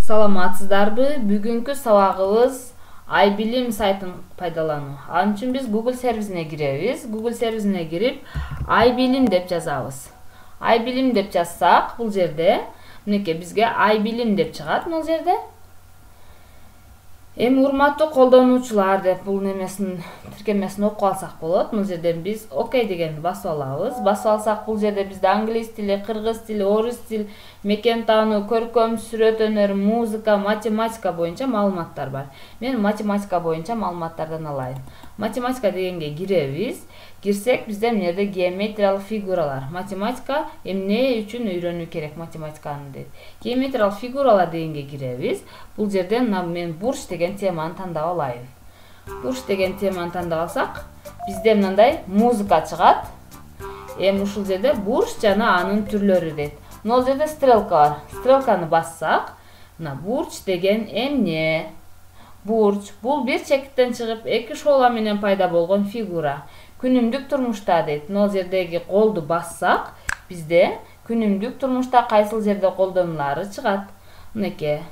Саламатсыздарбы? Бүгүнкү сабагыбыз iBilim сайтын пайдалануу. Ал үчүн биз Google сервисине киребиз. Google сервисине кирип iBilim деп жазабыз. iBilim деп жазсак, бул жерде мынекей бизге iBilim деп чыгат бул жерде. Эми урматтуу колдонуучулар деп бул немесин тиркемесин окуп алсак болот. Бул жерден биз окей дегенди басып алабыз. Басып алсак бул жерде бизде англис тили, кыргыз тили, орус тил, мекен таануу, көркөм, сүрөт өнөр, музыка, математика боюнча маалыматтар бар. Мен математика боюнча маалыматтардан алайын. Математика дегенге киребиз. Кирсек бизде эмне жерде геометриялык фигуралар. Математика эмне үчүн үйрөнүү керек математиканы дейт. Геометриялык фигуралар дегенге киребиз. Бул жерден мен бурч деген теманы тандап алайын. Бурч деген теманы тандап алсак, бизде мындай музыка чыгат. Эми ушул жерде бурч жана анын түрлөрү дейт. Мына жерде стрелка бар. Стрелканы бассак, мына бурч деген эмне? Бурч бул бир чекиттен чыгып эки шоула менен пайда болгон фигура. Күнүмдүк турмушта дейт. Мына жердеги колду бассак, бизде күнүмдүк турмушта кайсыл жерде колдонулары чыгат. Мынекей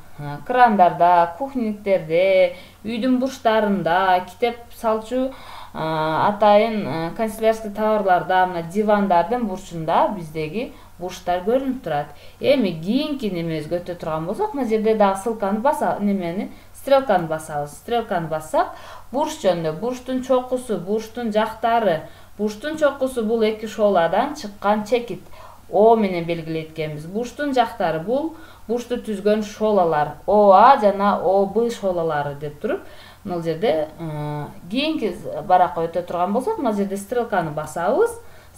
крандарда, кухниктерде, үйдүн бурчтарында, китеп салчу атайын канцелярский товарларда, мына дивандардын бурчунда биздеги бурчтар көрүнүп турат. Эми кийинки немебизге өтө турган болсок, мына жерде дагы ссылканы стрелканы басабыз. Стрелканы бассак, бурч жөнүндө бурчтун чокусу, бурчтун жактары. Бурчтун чокусу бул эки шоуладан чыккан чекит. О менен белгилейт экенбиз. Бурчтун жактары бул бурчту түзгөн шоулалар. ОА жана ОБ шоулалары деп туруп, мына жерде кийинки баракка өтө турган болсок, мына жерде стрелканы басабыз.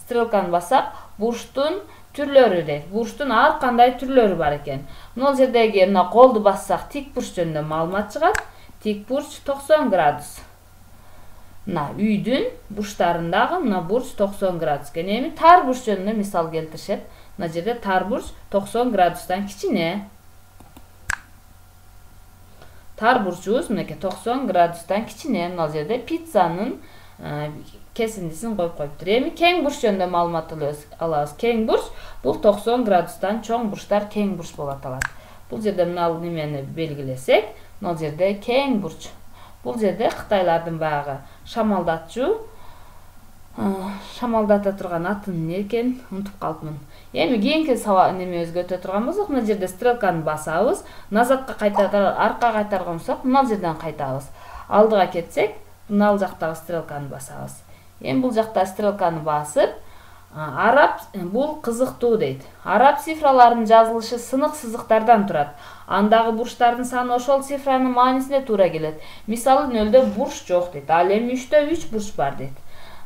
Стрелканы бассак, бурчтун түрлөрү дейт. Бурчтун ар кандай түрлөрү бар экен. Мына жердеги мына колду бассак, тик бурч жөнүндө маалымат чыгат. Тик бурч 90 градус. Мына үйдүн бурчтарындагы мына бурч 90 градус экен. Эми тар бурч жөнүндө мисал келтиришет. Мына жерде тар бурч 90 градустан кичине. Тар бурчубуз мынакей 90 градустан кичине. Мына жерде пиццанын кесиндисин коюп коюптур. Эми кең бурч жөнүндө маалымат алабыз. Кең бурч бул 90 градустан чоң бурчтар кең бурч болуп аталат. Бул жерде мына немени белгилесек, мына жерде кең бурч. Бул жерде кытайлардын баягы шамалдатчу шамалдата турган атын эмне экен, унутуп калыпмын. Эми кийинки немебизге өтө турган болсок, мына жерде стрелканы басабыз. Назатка аркага кайтарган болсок, мына жерден кайтабыз. Алдыга кетсек, мына ал жактагы стрелканы басабыз. Эми бул жакта стрелканы басып, араб бул кызыктуу дейт. Араб цифраларынын жазылышы сынык сызыктардан турат. Андагы бурчтардын саны ошол цифранын маанисине туура келет. Мисалы нөлдө бурч жок дейт. Ал эми 3дө 3 бурч бар дейт.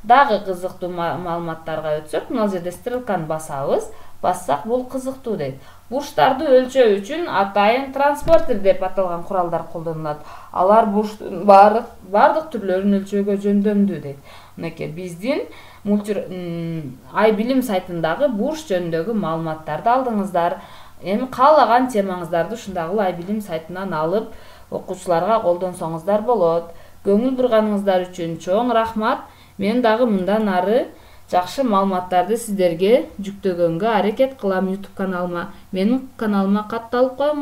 Дагы кызыктуу маалыматтарга өтсөк, мына жерде стрелканы басабыз. Бассак бул кызыктуу дейт. Бурчтарды өлчөө үчүн атайын транспортер деп аталган куралдар колдонулат. Алар бурчтун бардык түрлөрүн өлчөөгө жөндөмдүү дейт. Мынакей биздин iBilim сайтындагы бурч жөнүндөгү маалыматтарды алдыңыздар. Эми каалаган темаңыздарды ушундагы iBilim сайтынан алып, окуучуларга колдонсоңуздар болот. Көңүл бурганыңыздар үчүн чоң рахмат. Мен дагы мындан ары жакшы маалыматтарды сиздерге жүктөгөнгө аракет кылам YouTube каналыма. Менин каналыма катталып коюңуз.